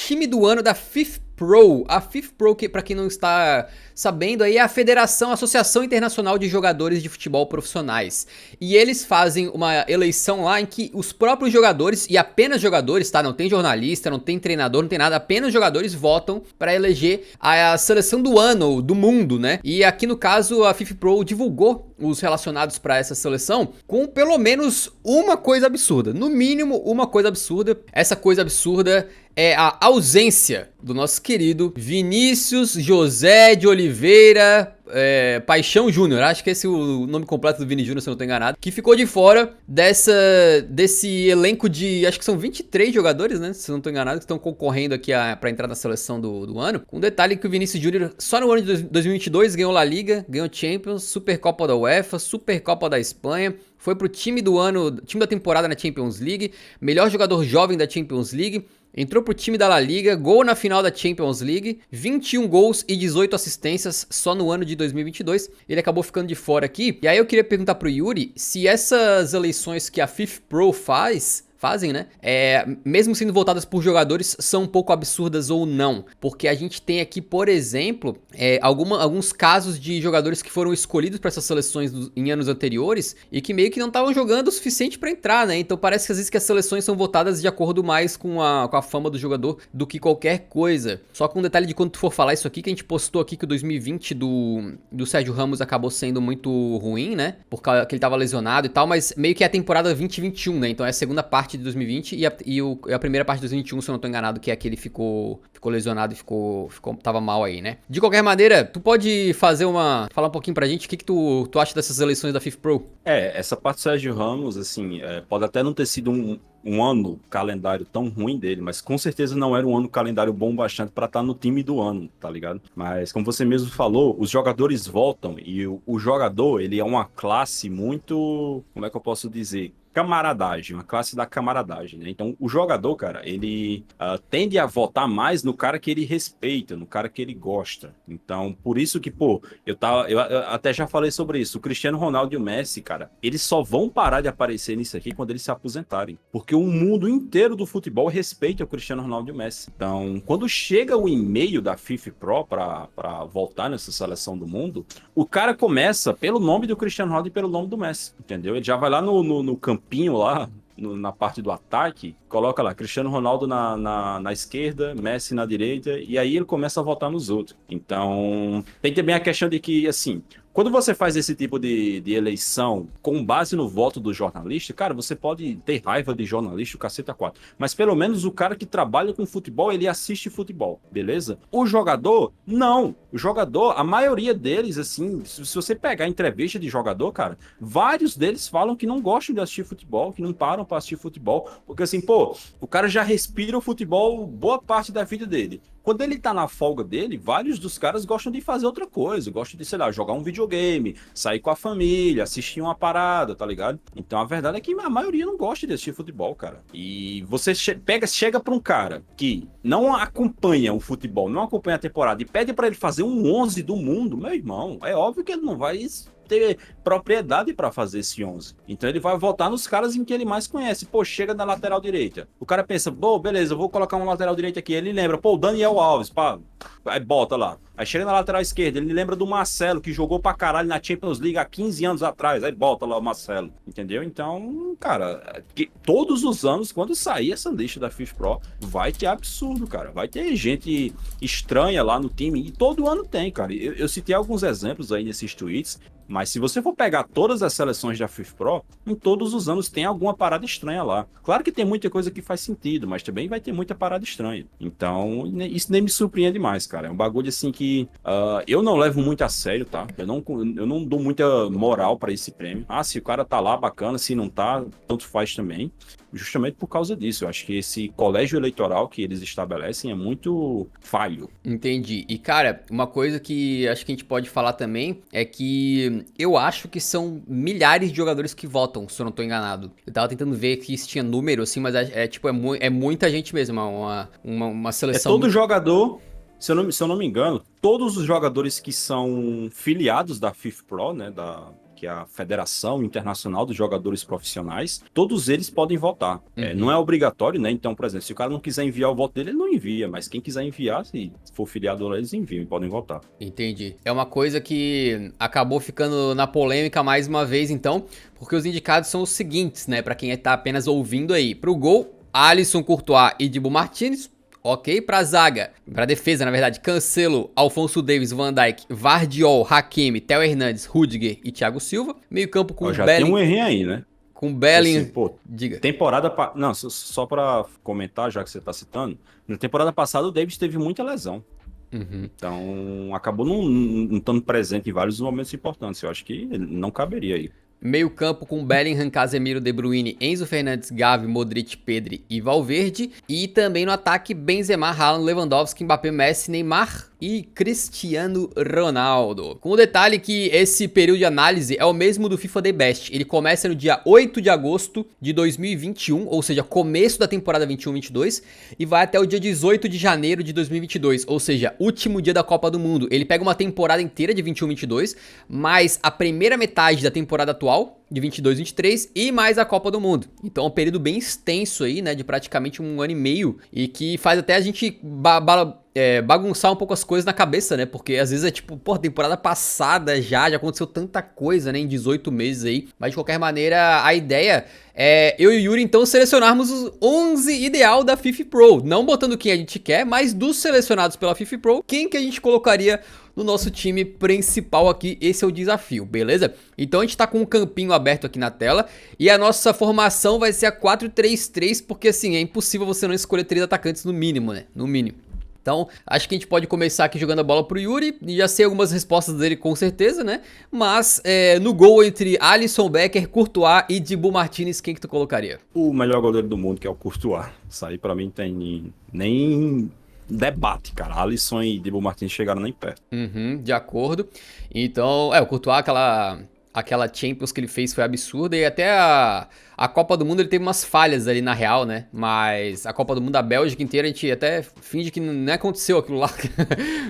time do ano da FIFPro. A FIFPro, que para quem não está sabendo, aí é a Federação Associação Internacional de Jogadores de Futebol Profissionais. E eles fazem uma eleição lá em que os próprios jogadores, e apenas jogadores, tá? Não tem jornalista, não tem treinador, não tem nada, apenas jogadores votam para eleger a seleção do ano, do mundo, né? E aqui no caso a FIFPro divulgou os relacionados para essa seleção com pelo menos uma coisa absurda. No mínimo, uma coisa absurda. Essa coisa absurda é a ausência do nosso querido Vinícius José de Oliveira Paixão Júnior. Acho que esse é o nome completo do Vini Júnior, se eu não tô enganado. Que ficou de fora desse elenco de, acho que são 23 jogadores, né? Se eu não tô enganado, que estão concorrendo aqui pra entrar na seleção do ano. Com detalhe que o Vinícius Júnior, só no ano de 2022, ganhou La Liga, ganhou Champions, Supercopa da UEFA, Supercopa da Espanha. Foi pro time do ano, time da temporada na Champions League, melhor jogador jovem da Champions League. Entrou pro time da La Liga, gol na final da Champions League, 21 gols e 18 assistências só no ano de 2022. Ele acabou ficando de fora aqui. E aí eu queria perguntar pro Yuri se essas eleições que a FIFPro fazem, né? Mesmo sendo votadas por jogadores, são um pouco absurdas ou não. Porque a gente tem aqui, por exemplo, alguns casos de jogadores que foram escolhidos para essas seleções em anos anteriores e que meio que não estavam jogando o suficiente para entrar, né? Então parece que às vezes que as seleções são votadas de acordo mais com a fama do jogador do que qualquer coisa. Só com um detalhe de quando tu for falar isso aqui, que a gente postou aqui que o 2020 do Sérgio Ramos acabou sendo muito ruim, né? Por causa que ele tava lesionado e tal, mas meio que é a temporada 2021, né? Então é a segunda parte de 2020 e a primeira parte de 2021, se eu não tô enganado, que é que ele ficou lesionado e tava mal aí, né? De qualquer maneira, tu pode falar um pouquinho pra gente o que tu acha dessas eleições da FIFPro? Essa parte do Sérgio Ramos, assim, pode até não ter sido um ano calendário tão ruim dele, mas com certeza não era um ano calendário bom bastante para estar no time do ano, tá ligado? Mas como você mesmo falou, os jogadores voltam e o jogador, ele é uma classe muito, como é que eu posso dizer? Camaradagem, uma classe da camaradagem, né? Então, o jogador, cara, ele tende a votar mais no cara que ele respeita, no cara que ele gosta. Então, por isso que, pô, eu até já falei sobre isso. O Cristiano Ronaldo e o Messi, cara, eles só vão parar de aparecer nisso aqui quando eles se aposentarem. Porque o mundo inteiro do futebol respeita o Cristiano Ronaldo e o Messi. Então, quando chega o e-mail da FIFPro para voltar nessa seleção do mundo, o cara começa pelo nome do Cristiano Ronaldo e pelo nome do Messi, entendeu? Ele já vai lá no campinho lá, na parte do ataque, coloca lá Cristiano Ronaldo na esquerda, Messi na direita, e aí ele começa a votar nos outros. Então, tem também a questão de que, assim, quando você faz esse tipo de eleição com base no voto do jornalista, cara, você pode ter raiva de jornalista, o caceta 4. Mas pelo menos o cara que trabalha com futebol, ele assiste futebol, beleza? O jogador, não. O jogador, a maioria deles, assim, se você pegar entrevista de jogador, cara, vários deles falam que não gostam de assistir futebol, que não param pra assistir futebol, porque assim, pô, o cara já respira o futebol boa parte da vida dele. Quando ele tá na folga dele, vários dos caras gostam de fazer outra coisa, gostam de, sei lá, jogar um videogame, sair com a família, assistir uma parada, tá ligado? Então a verdade é que a maioria não gosta de assistir futebol, cara. E você chega pra um cara que não acompanha o futebol, não acompanha a temporada e pede pra ele fazer um 11 do mundo, meu irmão, é óbvio que ele não vai ter propriedade para fazer esse 11. Então ele vai votar nos caras em que ele mais conhece. Pô, chega na lateral direita. O cara pensa, pô, beleza, eu vou colocar uma lateral direita aqui. Ele lembra, pô, o Daniel Alves, pá. Aí bota lá. Aí chega na lateral esquerda, ele lembra do Marcelo, que jogou pra caralho na Champions League há 15 anos atrás. Aí bota lá o Marcelo, entendeu? Então, cara, todos os anos, quando sair essa lista da FIFPro, vai ter absurdo, cara. Vai ter gente estranha lá no time. E todo ano tem, cara. Eu citei alguns exemplos aí nesses tweets. Mas se você for pegar todas as seleções da FIFPro, em todos os anos tem alguma parada estranha lá. Claro que tem muita coisa que faz sentido, mas também vai ter muita parada estranha. Então, isso nem me surpreende mais, cara. É um bagulho assim que eu não levo muito a sério, tá? Eu não dou muita moral pra esse prêmio. Ah, se o cara tá lá, bacana. Se não tá, tanto faz também. Justamente por causa disso. Eu acho que esse colégio eleitoral que eles estabelecem é muito falho. Entendi. E, cara, uma coisa que acho que a gente pode falar também é que eu acho que são milhares de jogadores que votam, se eu não tô enganado. Eu tava tentando ver que se tinha número, assim, mas é muita gente mesmo, uma É seleção todo muito... jogador, se eu não me engano, todos os jogadores que são filiados da FIFPro, né, que é a Federação Internacional dos Jogadores Profissionais, todos eles podem votar. Não é obrigatório, né? Então, por exemplo, se o cara não quiser enviar o voto dele, ele não envia, mas quem quiser enviar, se for filiado lá, eles enviam e podem votar. Entendi. É uma coisa que acabou ficando na polêmica mais uma vez, então, porque os indicados são os seguintes, né? Pra quem tá apenas ouvindo aí. Pro gol, Alisson, Courtois e Dibu Martínez. Ok, pra zaga, pra defesa, na verdade, Cancelo, Alphonso Davies, Van Dijk, Vardiol, Hakimi, Theo Hernandes, Rudiger e Thiago Silva. Meio campo com Já Belling... tem um errinho aí, né? Com Belling... Assim, pô, diga. Temporada... Não, só pra comentar, já que você tá citando, na temporada passada o Davies teve muita lesão. Então, acabou não estando presente em vários momentos importantes. Eu acho que não caberia aí. Meio campo com Bellingham, Casemiro, De Bruyne, Enzo Fernandes, Gavi, Modric, Pedri e Valverde. E também no ataque Benzema, Haaland, Lewandowski, Mbappé, Messi, Neymar e Cristiano Ronaldo. Com o detalhe que esse período de análise é o mesmo do FIFA The Best. Ele começa no dia 8 de agosto de 2021, ou seja, começo da temporada 21-22, e vai até o dia 18 de janeiro de 2022, ou seja, último dia da Copa do Mundo. Ele pega uma temporada inteira de 21-22, mais a primeira metade da temporada atual, de 22-23, e mais a Copa do Mundo. Então é um período bem extenso aí, né, de praticamente um ano e meio, e que faz até a gente bagunçar um pouco as coisas na cabeça, né, porque às vezes é tipo, pô, temporada passada já aconteceu tanta coisa, né, em 18 meses aí, mas de qualquer maneira a ideia é eu e o Yuri então selecionarmos os 11 ideal da FIFA Pro, não botando quem a gente quer, mas dos selecionados pela FIFA Pro, quem que a gente colocaria no nosso time principal aqui. Esse é o desafio, beleza? Então a gente tá com um campinho aberto aqui na tela e a nossa formação vai ser a 4-3-3, porque assim, é impossível você não escolher 3 atacantes no mínimo, né? No mínimo. Então, acho que a gente pode começar aqui jogando a bola pro Yuri, e já sei algumas respostas dele com certeza, né? Mas, no gol entre Alisson Becker, Courtois e Dibu Martínez, quem que tu colocaria? O melhor goleiro do mundo, que é o Courtois. Isso aí pra mim tem nem debate, cara. Alisson e Dibu Martínez chegaram nem perto. De acordo. Então, o Courtois, aquela Champions que ele fez foi absurda, e até a Copa do Mundo ele teve umas falhas ali na real, né? Mas a Copa do Mundo da Bélgica inteira a gente até finge que não aconteceu aquilo lá,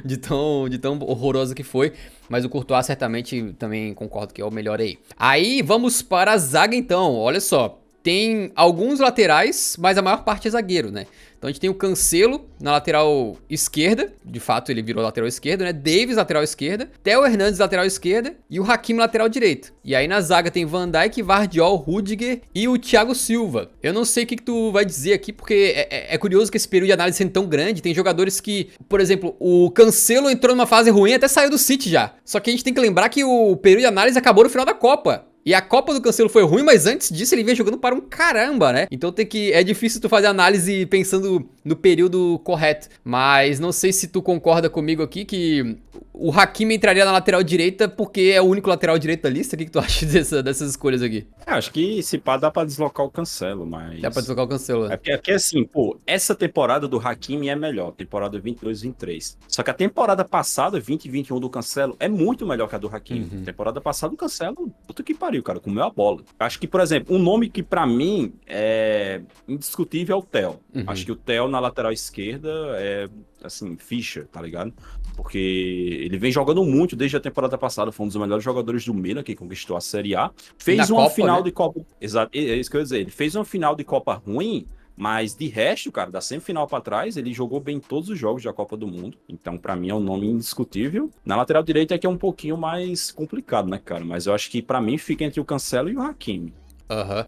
de tão horroroso que foi. Mas o Courtois certamente também concordo que é o melhor aí. Aí vamos para a zaga então, olha só. Tem alguns laterais, mas a maior parte é zagueiro, né? Então a gente tem o Cancelo na lateral esquerda, de fato ele virou lateral esquerdo, né? Davies lateral esquerda, Theo Hernandes lateral esquerda e o Hakimi lateral direito. E aí na zaga tem Van Dijk, Vardiol, Rudiger e o Thiago Silva. Eu não sei o que tu vai dizer aqui, porque é curioso que esse período de análise sendo tão grande, tem jogadores que, por exemplo, o Cancelo entrou numa fase ruim e até saiu do City já. Só que a gente tem que lembrar que o período de análise acabou no final da Copa. E a Copa do Cancelo foi ruim, mas antes disso ele vinha jogando para um caramba, né? Então é difícil tu fazer análise pensando no período correto. Mas não sei se tu concorda comigo aqui que o Hakimi entraria na lateral direita porque é o único lateral direito da lista. O que tu acha dessas escolhas aqui? Acho que se pá dá pra deslocar o Cancelo, mas... Dá pra deslocar o Cancelo, né? É porque assim, pô, essa temporada do Hakimi é melhor, temporada 22-23. Só que a temporada passada, 20-21 do Cancelo, é muito melhor que a do Hakimi. Temporada passada o Cancelo, puta que pariu, cara, comeu a bola. Acho que, por exemplo, um nome que pra mim é indiscutível é o Theo. Acho que o Theo na lateral esquerda é, assim, ficha, tá ligado? Porque ele vem jogando muito desde a temporada passada, foi um dos melhores jogadores do Milan, que conquistou a Série A. Fez uma final de Copa... Exato, é isso que eu ia dizer. Ele fez uma final de Copa ruim, mas de resto, cara, da semifinal pra trás, ele jogou bem em todos os jogos da Copa do Mundo. Então, pra mim, é um nome indiscutível. Na lateral direita é que é um pouquinho mais complicado, né, cara? Mas eu acho que pra mim fica entre o Cancelo e o Hakimi.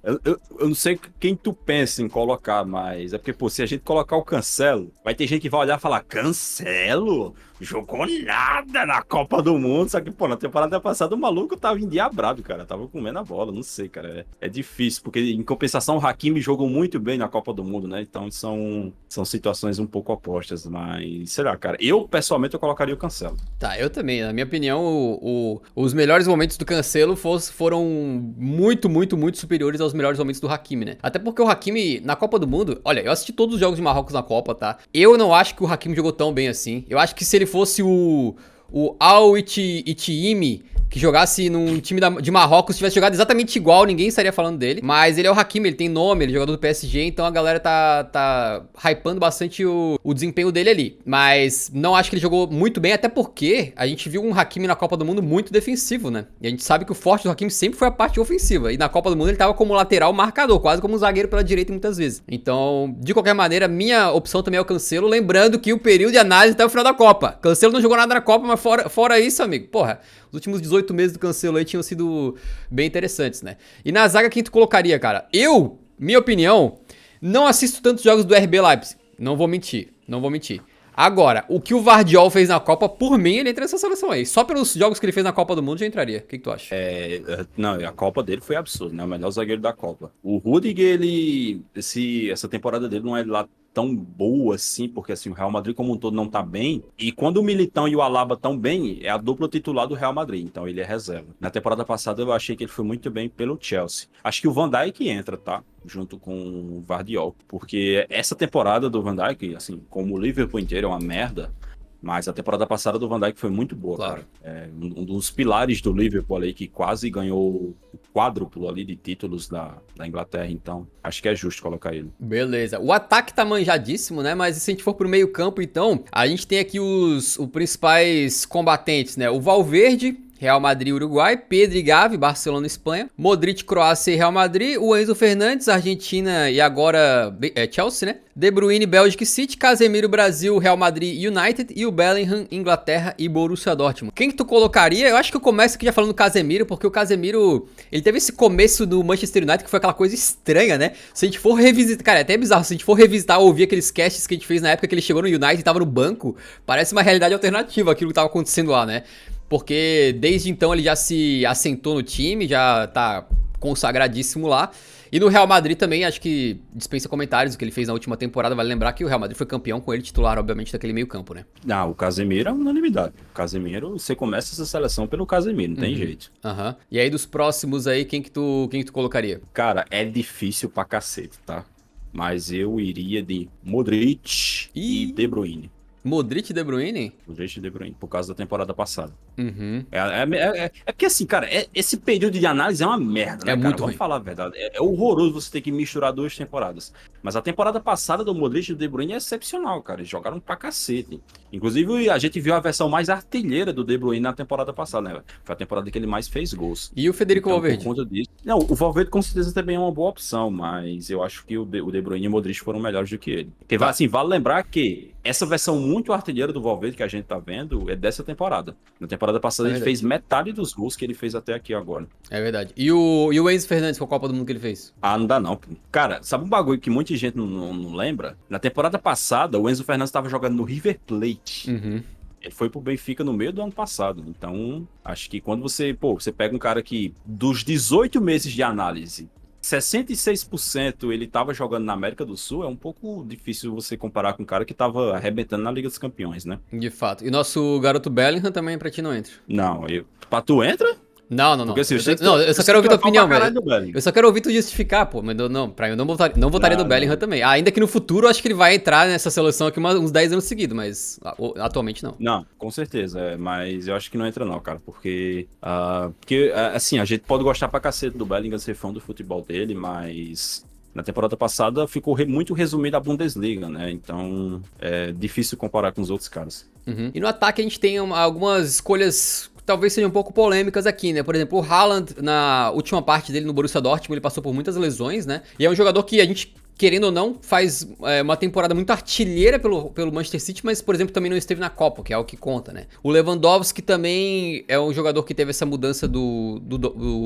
Eu não sei quem tu pensa em colocar, mas é porque, pô, se a gente colocar o Cancelo, vai ter gente que vai olhar e falar, Cancelo? Jogou nada na Copa do Mundo. Só que, pô, na temporada passada o maluco tava endiabrado, cara. Tava comendo a bola, não sei, cara. É difícil, porque em compensação o Hakimi jogou muito bem na Copa do Mundo, né? Então são situações um pouco opostas, mas sei lá, cara. Eu, pessoalmente, eu colocaria o Cancelo. Tá, eu também. Na minha opinião, os melhores momentos do Cancelo foram muito, muito, muito superiores aos melhores momentos do Hakimi, né? Até porque o Hakimi, na Copa do Mundo, olha, eu assisti todos os jogos de Marrocos na Copa, tá? Eu não acho que o Hakimi jogou tão bem assim. Eu acho que se ele fosse o Al-Ittihimi que jogasse num time de Marrocos, tivesse jogado exatamente igual, ninguém estaria falando dele. Mas ele é o Hakimi, ele tem nome, ele é jogador do PSG, então a galera tá hypando bastante o desempenho dele ali. Mas não acho que ele jogou muito bem, até porque a gente viu um Hakimi na Copa do Mundo muito defensivo, né? E a gente sabe que o forte do Hakimi sempre foi a parte ofensiva. E na Copa do Mundo ele tava como lateral marcador, quase como um zagueiro pela direita muitas vezes. Então, de qualquer maneira, minha opção também é o Cancelo, lembrando que o período de análise até o final da Copa. Cancelo não jogou nada na Copa, mas fora isso, amigo, porra, os últimos 18 meses do Cancelo aí tinham sido bem interessantes, né? E na zaga, quem tu colocaria, cara? Minha opinião, não assisto tantos jogos do RB Leipzig. Não vou mentir. Agora, o que o Vardiol fez na Copa, por mim, ele entra nessa seleção aí. Só pelos jogos que ele fez na Copa do Mundo já entraria. O que tu acha? Não, a Copa dele foi absurda, né? O melhor zagueiro da Copa. O Rudiger, essa temporada dele não é lá tão boa assim, porque assim, o Real Madrid como um todo não tá bem, e quando o Militão e o Alaba estão bem, é a dupla titular do Real Madrid, então ele é reserva. Na temporada passada eu achei que ele foi muito bem pelo Chelsea. Acho que o Van Dijk entra, tá? Junto com o Vardiol, porque essa temporada do Van Dijk, assim, como o Liverpool inteiro é uma merda, mas a temporada passada do Van Dijk foi muito boa, claro. Cara. Um dos pilares do Liverpool ali, que quase ganhou o quádruplo ali de títulos da Inglaterra, então acho que é justo colocar ele. Beleza. O ataque tá manjadíssimo, né? Mas se a gente for pro meio campo, então, a gente tem aqui os principais combatentes, né? O Valverde, Real Madrid, Uruguai, Pedro e Gavi, Barcelona, Espanha, Modric, Croácia e Real Madrid, o Enzo Fernandes, Argentina e agora Chelsea, né? De Bruyne, Bélgica e City, Casemiro, Brasil, Real Madrid e United e o Bellingham, Inglaterra e Borussia Dortmund. Quem que tu colocaria? Eu acho que eu começo aqui já falando do Casemiro, porque o Casemiro, ele teve esse começo do Manchester United que foi aquela coisa estranha, né? Se a gente for revisitar, cara, é até bizarro, se a gente for revisitar ou ouvir aqueles casts que a gente fez na época que ele chegou no United e tava no banco, parece uma realidade alternativa aquilo que tava acontecendo lá, né? Porque desde então ele já se assentou no time, já tá consagradíssimo lá. E no Real Madrid também, acho que dispensa comentários o que ele fez na última temporada. Vale lembrar que o Real Madrid foi campeão com ele titular, obviamente, daquele meio campo, né? O Casemiro é unanimidade. O Casemiro, você começa essa seleção pelo Casemiro, não tem jeito. E aí dos próximos aí, quem que tu colocaria? Cara, é difícil pra cacete, tá? Mas eu iria de Modric e De Bruyne. Modric e De Bruyne? Modric e De Bruyne, por causa da temporada passada. Uhum. É porque assim, cara, esse período de análise é uma merda, né, cara? Muito Vamos ruim. falar a verdade. É horroroso você ter que misturar duas temporadas. Mas a temporada passada do Modric e do De Bruyne é excepcional, cara. Eles jogaram pra cacete. Inclusive, a gente viu a versão mais artilheira do De Bruyne na temporada passada, né? Foi a temporada que ele mais fez gols. E o Federico Valverde? Por conta disso... Não, o Valverde com certeza também é uma boa opção, mas eu acho que o De Bruyne e o Modric foram melhores do que ele. Porque, assim, vale lembrar que essa versão muito artilheira do Valverde que a gente tá vendo é dessa temporada. Na temporada passada ele fez metade dos gols que ele fez até aqui agora. É verdade. E o Enzo Fernandes com a Copa do Mundo que ele fez? Não dá não. Cara, sabe um bagulho que muita gente não lembra? Na temporada passada, o Enzo Fernandes tava jogando no River Plate. Uhum. Ele foi pro Benfica no meio do ano passado. Então, acho que quando você pega um cara que, dos 18 meses de análise, 66% ele tava jogando na América do Sul, é um pouco difícil você comparar com um cara que tava arrebentando na Liga dos Campeões, né? De fato. E nosso garoto Bellingham também pra ti não entra? Não, pra tu entra? Não. Porque, assim, eu só quero ouvir tua opinião, velho. Eu só quero ouvir tu justificar, pô. Mas não, pra mim eu não votaria do Bellingham também. Ainda que no futuro eu acho que ele vai entrar nessa seleção aqui uns 10 anos seguidos, mas atualmente não. Não, com certeza. Mas eu acho que não entra não, cara. Porque, assim, a gente pode gostar pra cacete do Bellingham, ser fã do futebol dele, mas... Na temporada passada ficou muito resumido a Bundesliga, né? Então é difícil comparar com os outros caras. Uhum. E no ataque a gente tem algumas escolhas talvez sejam um pouco polêmicas aqui, né? Por exemplo, o Haaland, na última parte dele no Borussia Dortmund, ele passou por muitas lesões, né? E é um jogador que a gente, querendo ou não, faz uma temporada muito artilheira pelo Manchester City, mas, por exemplo, também não esteve na Copa, que é o que conta, né? O Lewandowski também é um jogador que teve essa mudança do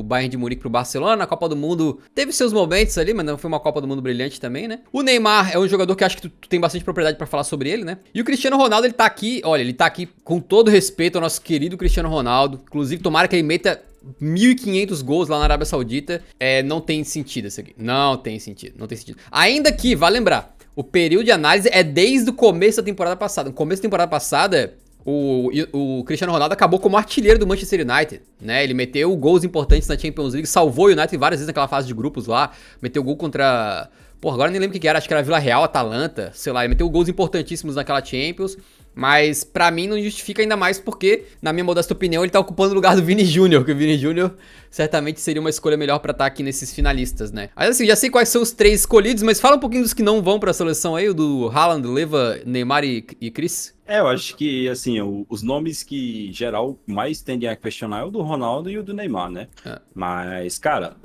Bayern de Munique pro Barcelona. Na Copa do Mundo teve seus momentos ali, mas não foi uma Copa do Mundo brilhante também, né? O Neymar é um jogador que acho que tu tem bastante propriedade pra falar sobre ele, né? E o Cristiano Ronaldo, ele tá aqui, olha, ele tá aqui com todo respeito ao nosso querido Cristiano Ronaldo. Inclusive, tomara que ele meta 1.500 gols lá na Arábia Saudita. Não tem sentido isso aqui. Não tem sentido. Ainda que, vale lembrar, o período de análise é desde o começo da temporada passada. No começo da temporada passada, o Cristiano Ronaldo acabou como artilheiro do Manchester United, né? Ele meteu gols importantes na Champions League, salvou o United várias vezes naquela fase de grupos lá. Meteu gol contra... Pô, agora nem lembro o que era, acho que era Vila Real, Atalanta, sei lá. Ele meteu gols importantíssimos naquela Champions. Mas pra mim não justifica, ainda mais porque, na minha modesta opinião, ele tá ocupando o lugar do Vini Júnior, que o Vini Júnior certamente seria uma escolha melhor pra estar aqui nesses finalistas, né? Mas assim, já sei quais são os 3 escolhidos, mas fala um pouquinho dos que não vão pra seleção aí, o do Haaland, Leva, Neymar e Chris. Eu acho que, assim, os nomes que geral mais tendem a questionar é o do Ronaldo e o do Neymar, né? Ah. Mas, cara,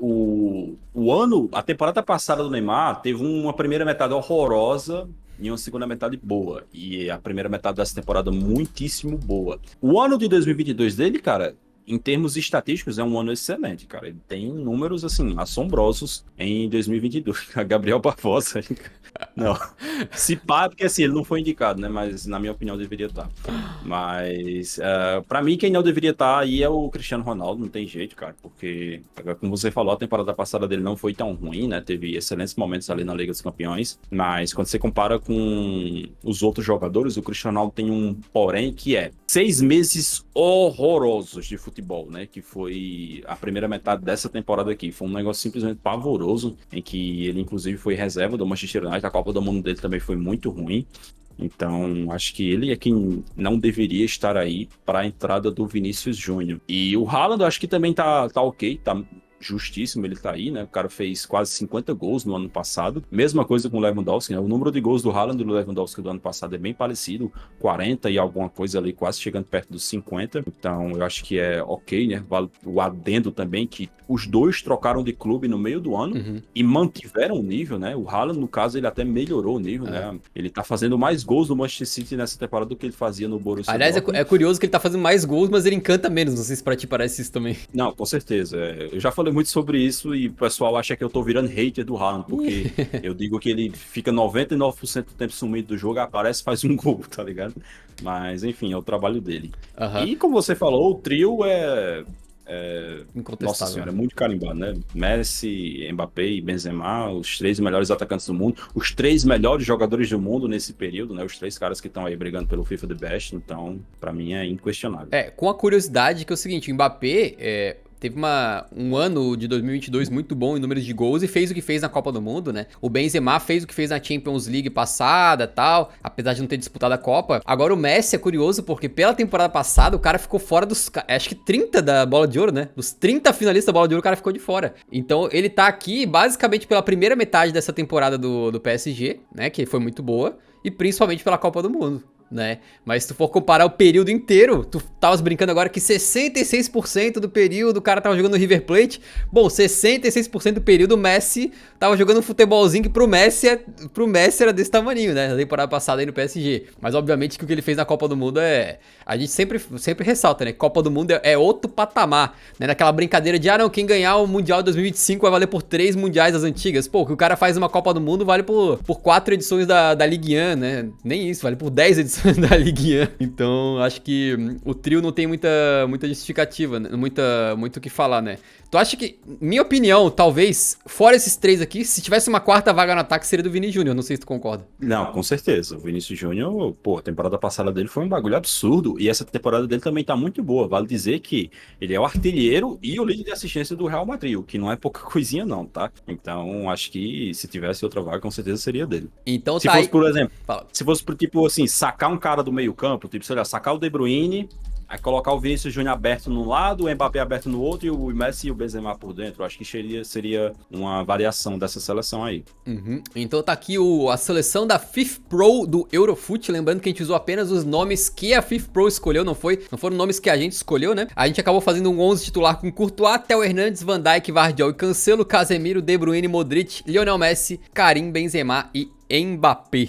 a temporada passada do Neymar teve uma primeira metade horrorosa e uma segunda metade boa. E a primeira metade dessa temporada muitíssimo boa. O ano de 2022 dele, cara, em termos estatísticos, é um ano excelente, cara. Ele tem números, assim, assombrosos em 2022. A Gabriel Barbosa... Não, se pá, porque assim, ele não foi indicado, né? Mas na minha opinião deveria estar. Mas pra mim quem não deveria estar aí é o Cristiano Ronaldo, não tem jeito, cara. Porque, como você falou, a temporada passada dele não foi tão ruim, né? Teve excelentes momentos ali na Liga dos Campeões. Mas quando você compara com os outros jogadores, o Cristiano Ronaldo tem um porém que é 6 meses horrorosos de futebol, né? Que foi a primeira metade dessa temporada aqui. Foi um negócio simplesmente pavoroso, em que ele inclusive foi reserva do Manchester United. A Copa do Mundo dele também foi muito ruim. Então, acho que ele é quem não deveria estar aí para a entrada do Vinícius Júnior. E o Haaland, acho que também tá ok, tá justíssimo, ele tá aí, né? O cara fez quase 50 gols no ano passado. Mesma coisa com o Lewandowski, né? O número de gols do Haaland e do Lewandowski do ano passado é bem parecido, 40 e alguma coisa ali, quase chegando perto dos 50. Então, eu acho que é ok, né? O adendo também que os dois trocaram de clube no meio do ano e mantiveram o nível, né? O Haaland, no caso, ele até melhorou o nível, né? Ele tá fazendo mais gols no Manchester City nessa temporada do que ele fazia no Borussia Aliás, Dortmund. é curioso que ele tá fazendo mais gols, mas ele encanta menos. Não sei se pra ti parece isso também. Não, com certeza. Eu já falei muito sobre isso e o pessoal acha que eu tô virando hater do Haaland, porque eu digo que ele fica 99% do tempo sumido do jogo, aparece e faz um gol, tá ligado? Mas, enfim, é o trabalho dele. E como você falou, o trio incontestável. Nossa senhora, é muito carimbado, né? Messi, Mbappé e Benzema, os 3 melhores atacantes do mundo, os 3 melhores jogadores do mundo nesse período, né? Os 3 caras que estão aí brigando pelo FIFA The Best, então, pra mim é inquestionável. Com a curiosidade que é o seguinte, o Mbappé teve um ano de 2022 muito bom em números de gols e fez o que fez na Copa do Mundo, né? O Benzema fez o que fez na Champions League passada, tal, apesar de não ter disputado a Copa. Agora o Messi é curioso porque pela temporada passada o cara ficou fora dos, acho que 30 da Bola de Ouro, né? Dos 30 finalistas da Bola de Ouro o cara ficou de fora. Então ele tá aqui basicamente pela primeira metade dessa temporada do PSG, né? Que foi muito boa e principalmente pela Copa do Mundo, né? Mas se tu for comparar o período inteiro, tu tavas brincando agora que 66% do período o cara tava jogando no River Plate. Bom, 66% do período o Messi tava jogando um futebolzinho que pro Messi era desse tamaninho, né? Na temporada passada aí no PSG. Mas obviamente que o que ele fez na Copa do Mundo a gente sempre ressalta, né? Copa do Mundo é outro patamar, né? Naquela brincadeira de, não, quem ganhar o Mundial de 2025 vai valer por 3 mundiais das antigas. Pô, que o cara faz uma Copa do Mundo vale por 4 edições da Ligue 1, né? Nem isso, vale por 10 edições da Ligue 1. Então, acho que o trio não tem muita justificativa, né? Muito o que falar, né? Tu acha que, minha opinião, talvez, fora esses 3 aqui, se tivesse uma quarta vaga no ataque, seria do Vini Júnior. Não sei se tu concorda. Não, com certeza. O Vinícius Júnior, pô, a temporada passada dele foi um bagulho absurdo e essa temporada dele também tá muito boa. Vale dizer que ele é o artilheiro e o líder de assistência do Real Madrid, o que não é pouca coisinha não, tá? Então, acho que se tivesse outra vaga, com certeza seria dele. Então se tá fosse, aí... por exemplo, Fala. se fosse pro tipo assim, sacar um cara do meio campo, tipo, sei lá, sacar o De Bruyne, aí colocar o Vinícius Júnior aberto num lado, o Mbappé aberto no outro e o Messi e o Benzema por dentro. Acho que seria uma variação dessa seleção aí. Então tá aqui a seleção da FIFPro do Eurofoot. Lembrando que a gente usou apenas os nomes que a FIFPro escolheu, não foram nomes que a gente escolheu, né? A gente acabou fazendo um 11 titular com Courtois, Theo Hernandes, Van Dijk, Vardiol e Cancelo, Casemiro, De Bruyne, Modric, Lionel Messi, Karim, Benzema e Mbappé.